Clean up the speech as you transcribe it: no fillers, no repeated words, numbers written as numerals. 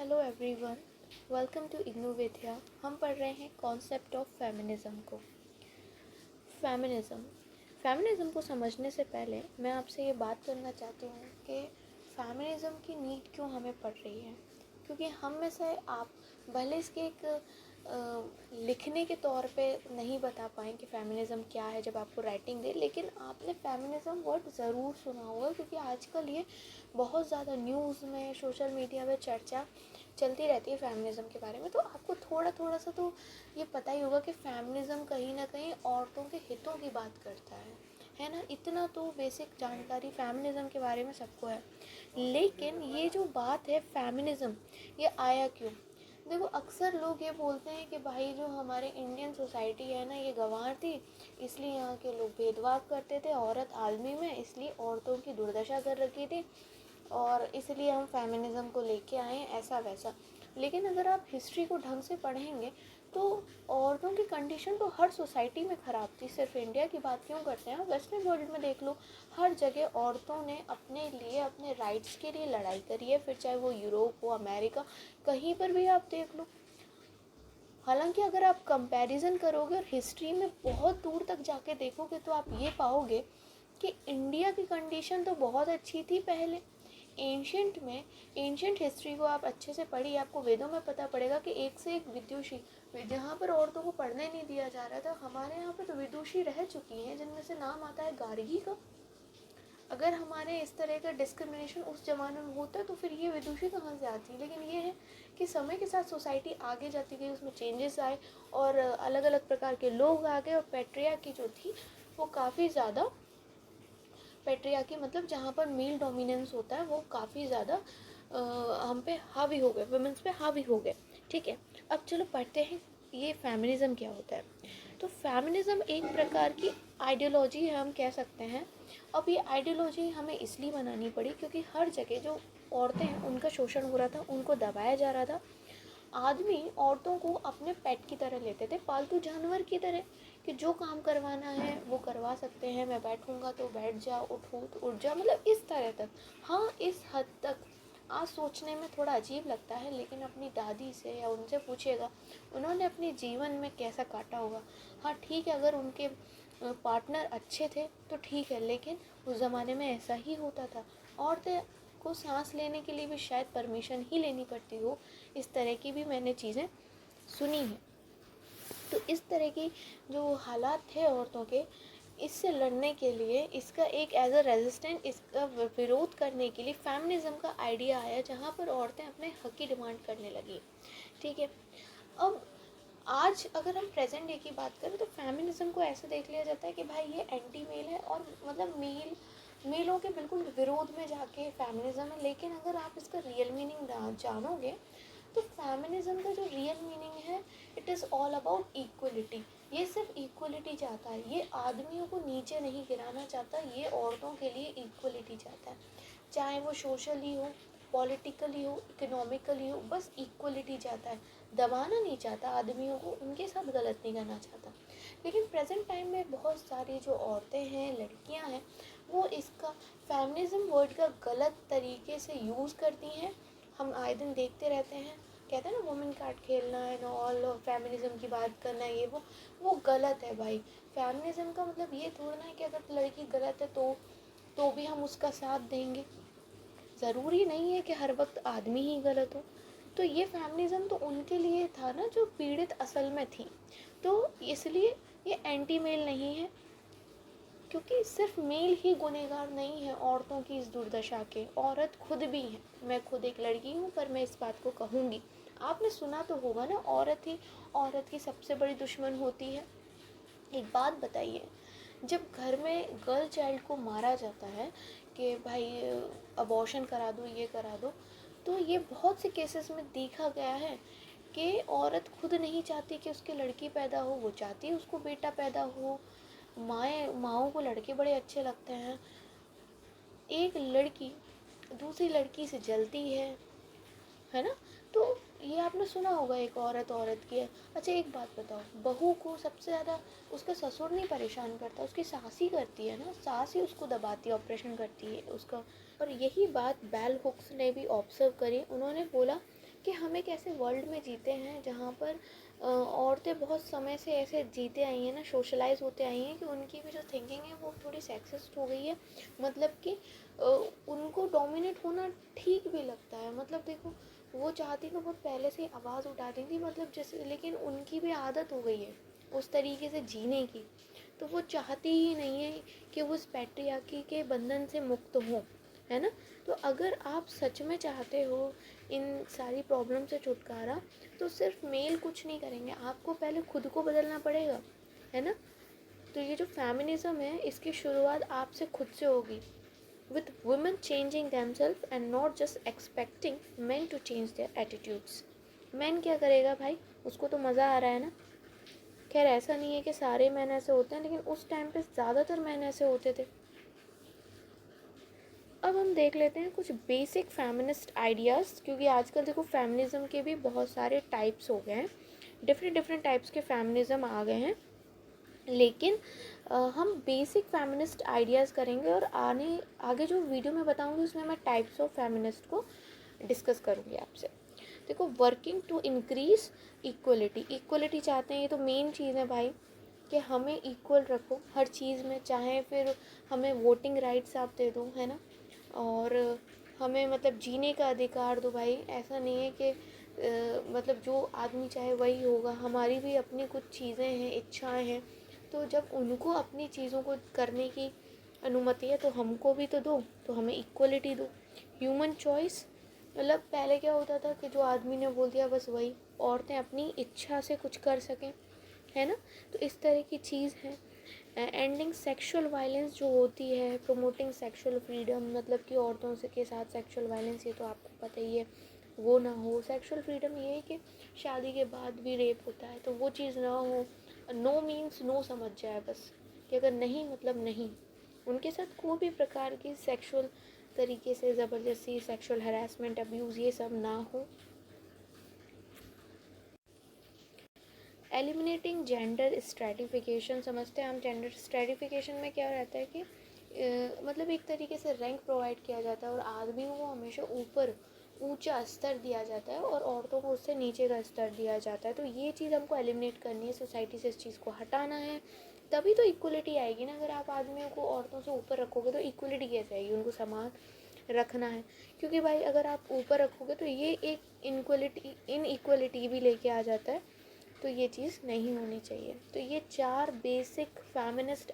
Hello everyone, welcome to इग्नोवेथिया। हम पढ़ रहे हैं कॉन्सेप्ट ऑफ फेमिनिज़्म को। फेमिनिज़्म को समझने से पहले मैं आपसे ये बात करना चाहती हूँ कि फेमिनिज़्म की नीड क्यों हमें पड़ रही है। क्योंकि हम में से आप भले इसके एक लिखने के तौर पे नहीं बता पाएँ कि फेमिनिज़्म क्या है जब आपको राइटिंग दे, लेकिन आपने फेमिनिज़्म वर्ड ज़रूर सुना होगा, क्योंकि आजकल ये बहुत ज़्यादा न्यूज़ में, सोशल मीडिया में चर्चा चलती रहती है फेमिनिज़्म के बारे में। तो आपको थोड़ा सा तो ये पता ही होगा कि फेमिनिज़्म कहीं ना कहीं औरतों के हितों की बात करता है ना। इतना तो बेसिक जानकारी फेमिनिज़्म के बारे में सबको है। लेकिन ये जो बात है फेमिनिज़्म, ये आया क्यों? देखो, अक्सर लोग ये बोलते हैं कि भाई जो हमारे इंडियन सोसाइटी है ना, ये गंवार थी, इसलिए यहाँ के लोग भेदभाव करते थे औरत आदमी में, इसलिए औरतों की दुर्दशा कर रखी थी और इसलिए हम फेमिनिज़्म को लेके आए, ऐसा वैसा। लेकिन अगर आप हिस्ट्री को ढंग से पढ़ेंगे तो औरतों की कंडीशन तो हर सोसाइटी में ख़राब थी। सिर्फ इंडिया की बात क्यों करते हैं, वेस्टर्न वर्ल्ड में देख लो, हर जगह औरतों ने अपने लिए, अपने राइट्स के लिए लड़ाई करी है। फिर चाहे वो यूरोप हो, अमेरिका, कहीं पर भी आप देख लो। हालांकि अगर आप कंपैरिजन करोगे और हिस्ट्री में बहुत दूर तक जाके देखोगे तो आप ये पाओगे कि इंडिया की कंडीशन तो बहुत अच्छी थी पहले। एंशंट हिस्ट्री को आप अच्छे से पढ़िए, आपको वेदों में पता पड़ेगा कि एक से एक विदुषी, जहाँ पर औरतों को पढ़ने नहीं दिया जा रहा था, हमारे यहाँ पे तो विदुषी रह चुकी हैं, जिनमें से नाम आता है गार्गी का। अगर हमारे इस तरह का डिस्क्रिमिनेशन उस ज़माने में होता तो फिर ये विदुषी कहाँ से आती। लेकिन ये है कि समय के साथ सोसाइटी आगे जाती गई, उसमें चेंजेस आए और अलग अलग प्रकार के लोग आ गए, और पेट्रियार्की जो थी वो काफ़ी ज़्यादा, पेट्रियार्की मतलब जहाँ पर मेल डोमिनेंस होता है, वो काफ़ी ज़्यादा हम पे हावी हो गए, वुमेन्स पे हावी हो गए। ठीक है, अब चलो पढ़ते हैं ये फेमिनिज़्म क्या होता है। तो फेमिनिज़्म एक प्रकार की आइडियोलॉजी है, हम कह सकते हैं। अब ये आइडियोलॉजी हमें इसलिए बनानी पड़ी क्योंकि हर जगह जो औरतें हैं उनका शोषण हो रहा था, उनको दबाया जा रहा था। आदमी औरतों को अपने पेट की तरह लेते थे, पालतू जानवर की तरह, कि जो काम करवाना है वो करवा सकते हैं, मैं बैठूंगा तो बैठ जा, उठूँ तो उठ जा, मतलब इस तरह तक। हाँ, इस हद तक आज सोचने में थोड़ा अजीब लगता है, लेकिन अपनी दादी से या उनसे पूछिएगा, उन्होंने अपने जीवन में कैसा काटा होगा। हाँ ठीक है, अगर उनके पार्टनर अच्छे थे तो ठीक है, लेकिन उस ज़माने में ऐसा ही होता था। औरतें को सांस लेने के लिए भी शायद परमिशन ही लेनी पड़ती हो, इस तरह की भी मैंने चीज़ें सुनी हैं। तो इस तरह की जो हालात थे औरतों के, इससे लड़ने के लिए, इसका एक एज अ रेजिस्टेंट, इसका विरोध करने के लिए फेमिनिज्म का आइडिया आया, जहाँ पर औरतें अपने हक की डिमांड करने लगी। ठीक है, अब आज अगर हम प्रेजेंट डे की बात करें तो फेमिनिज्म को ऐसे देख लिया जाता है कि भाई ये एंटी मेल है, और मतलब मेलों के बिल्कुल विरोध में जाके फेमिनिज्म है। लेकिन अगर आप इसका रियल मीनिंग जानोगे तो फेमिनिज्म का जो रियल मीनिंग है, it is all about equality. ये सिर्फ इक्वलिटी चाहता है, ये आदमियों को नीचे नहीं गिराना चाहता, ये औरतों के लिए इक्वलिटी चाहता है। चाहे वो सोशली हो, पॉलिटिकली हो, इकोनॉमिकली हो, बस इक्वलिटी चाहता है। दबाना नहीं चाहता आदमियों को, उनके साथ गलत नहीं करना चाहता। लेकिन प्रेजेंट टाइम में बहुत सारी जो औरतें हैं, लड़कियां हैं, वो इसका फेमिनिज्म वर्ड का गलत तरीके से यूज़ करती हैं। हम आए दिन देखते रहते हैं, कहते हैं ना वुमेन कार्ड खेलना है ना, ऑल फेमिनिज्म की बात करना है, ये वो गलत है भाई। फेमिनिज्म का मतलब ये थोड़ा ना है कि अगर लड़की गलत है तो भी हम उसका साथ देंगे। ज़रूरी नहीं है कि हर वक्त आदमी ही गलत हो। तो ये फेमिनिज्म तो उनके लिए था ना जो पीड़ित असल में थी। तो इसलिए ये एंटी मेल नहीं है, क्योंकि सिर्फ मेल ही गुनहगार नहीं है औरतों की इस दुर्दशा के, औरत खुद भी है। मैं खुद एक लड़की हूँ, पर मैं इस बात को कहूँगी। आपने सुना तो होगा ना, औरत ही औरत की सबसे बड़ी दुश्मन होती है। एक बात बताइए, जब घर में गर्ल चाइल्ड को मारा जाता है कि भाई अबॉर्शन करा दो, ये करा दो, तो ये बहुत से केसेस में देखा गया है कि औरत खुद नहीं चाहती कि उसके लड़की पैदा हो, वो चाहती है उसको बेटा पैदा हो। माओं को लड़के बड़े अच्छे लगते हैं। एक लड़की दूसरी लड़की से जलती है ना। तो ये आपने सुना होगा, एक औरत की है। अच्छा एक बात बताओ, बहू को सबसे ज़्यादा उसका ससुर नहीं परेशान करता, उसकी सास ही करती है ना, सास ही उसको दबाती है, ऑपरेशन करती है उसका। और यही बात बेल हुक्स ने भी ऑब्जर्व करी। उन्होंने बोला कि हम एक ऐसे वर्ल्ड में जीते हैं जहाँ पर औरतें बहुत समय से ऐसे जीते आई हैं ना, सोशलाइज होते आई हैं कि उनकी भी जो थिंकिंग है वो थोड़ी सेक्सिस्ट हो गई है। मतलब कि उनको डोमिनेट होना ठीक भी लगता है। मतलब देखो, वो चाहती तो बहुत पहले से आवाज़ उठाती थी, मतलब जैसे, लेकिन उनकी भी आदत हो गई है उस तरीके से जीने की, तो वो चाहती ही नहीं है कि वो उस पैट्रियार्की के बंधन से मुक्त हो, है ना। तो अगर आप सच में चाहते हो इन सारी प्रॉब्लम से छुटकारा, तो सिर्फ मेल कुछ नहीं करेंगे, आपको पहले खुद को बदलना पड़ेगा, है ना। तो ये जो फेमिनिज्म है, इसकी शुरुआत आपसे खुद से होगी, with women changing themselves and not just expecting men to change their attitudes। Man क्या करेगा भाई, उसको तो मज़ा आ रहा है ना। खैर ऐसा नहीं है कि सारे मैन ऐसे होते हैं, लेकिन उस टाइम पे ज़्यादातर मैन ऐसे होते थे। अब हम देख लेते हैं कुछ बेसिक फेमिनिस्ट आइडियाज़, क्योंकि आजकल देखो फेमिनिज्म के भी बहुत सारे टाइप्स हो गए हैं, डिफरेंट डिफरेंट टाइप्स के फेमिनिज्म आ गए हैं। लेकिन हम बेसिक फेमिनिस्ट आइडियाज़ करेंगे, और आगे जो वीडियो में बताऊंगी उसमें मैं टाइप्स ऑफ फेमिनिस्ट को डिस्कस करूंगी आपसे। देखो, working to increase equality, equality चाहते हैं, ये तो मेन चीज़ है भाई, कि हमें इक्वल रखो हर चीज़ में, चाहे फिर हमें वोटिंग राइट्स आप दे दो, है ना, और हमें मतलब जीने का अधिकार दो भाई। ऐसा नहीं है कि मतलब जो आदमी चाहे वही होगा, हमारी भी अपनी कुछ चीज़ें हैं, इच्छाएं हैं, तो जब उनको अपनी चीज़ों को करने की अनुमति है तो हमको भी तो दो, तो हमें इक्वलिटी दो। ह्यूमन चॉइस, मतलब पहले क्या होता था कि जो आदमी ने बोल दिया बस वही, औरतें अपनी इच्छा से कुछ कर सकें, है ना। तो इस तरह की चीज़ है। एंडिंग सेक्सुअल वायलेंस जो होती है, प्रोमोटिंग सेक्सुअल फ्रीडम, मतलब कि औरतों से के साथ सेक्सुअल वायलेंस, ये तो आपको पता ही है, वो ना हो। सेक्सुअल फ्रीडम ये है कि शादी के बाद भी रेप होता है तो वो चीज़ ना हो। नो मीन्स नो समझ जाए बस, कि अगर नहीं मतलब नहीं, उनके साथ कोई भी प्रकार की सेक्सुअल तरीके से ज़बरदस्ती, सेक्सुअल हरासमेंट, अब्यूज़, ये सब ना हो। एलिमिनेटिंग जेंडर स्ट्रेटिफिकेशन, समझते हैं हम जेंडर स्ट्रेटिफिकेशन में क्या रहता है कि मतलब एक तरीके से रैंक प्रोवाइड किया जाता है, और आदमियों को हमेशा ऊपर ऊंचा स्तर दिया जाता है और औरतों को उससे नीचे का स्तर दिया जाता है। तो ये चीज़ हमको एलिमिनेट करनी है, सोसाइटी से इस चीज़ को हटाना है, तभी तो इक्वलिटी आएगी ना। अगर आप आदमियों को औरतों से ऊपर रखोगे तो इक्वलिटी कैसे आएगी, उनको समान रखना है। क्योंकि भाई अगर आप ऊपर रखोगे तो ये एक इनइक्वलिटी भी लेके आ जाता है, तो ये चीज़ नहीं होनी चाहिए। तो ये 4 बेसिक फेमिनिस्ट